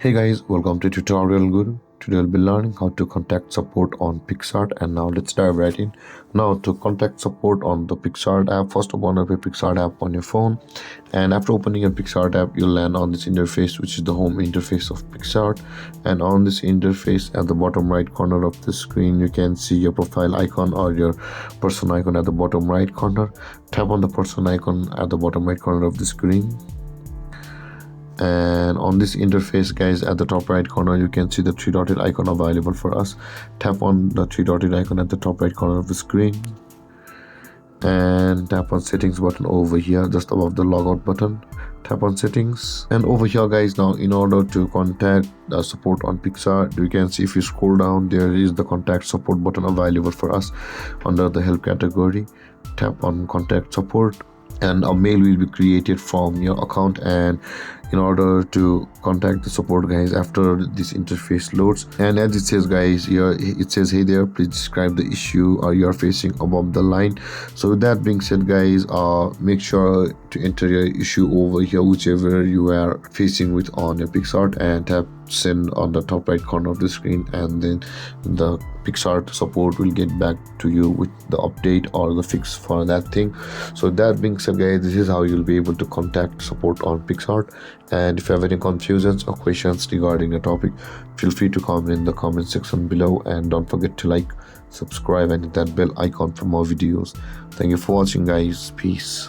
Hey guys, welcome to TutorialGuru. Today we'll be learning how to contact support on Picsart, and now let's dive right in. Now to contact support on the Picsart app, first open up a Picsart app on your phone, and after opening a Picsart app, you'll land on this interface, which is the home interface of Picsart. And on this interface, at the bottom right corner of the screen, you can see your profile icon or your person icon at the bottom right corner. Tap on the person icon at the bottom right corner of the screen, and on this interface guys, at the top right corner you can see the three dotted icon available for us. Tap on the three dotted icon at the top right corner of the screen and tap on settings button over here just above the logout button. Tap on settings, and over here guys, now in order to contact the support on Picsart, you can see if you scroll down, there is the contact support button available for us under the help category. Tap on contact support and a mail will be created from your account. And in order to contact the support guys, after this interface loads, and as it says guys here, it says, hey there, please describe the issue or you are facing above the line. So with that being said guys, make sure to enter your issue over here, whichever you are facing with on your Picsart, and tap send on the top right corner of the screen, and then the Picsart support will get back to you with the update or the fix for that thing. So that being said guys, this is how you'll be able to contact support on Picsart. And if you have any confusions or questions regarding the topic, feel free to comment in the comment section below, and don't forget to like, subscribe and hit that bell icon for more videos. Thank you for watching guys. Peace.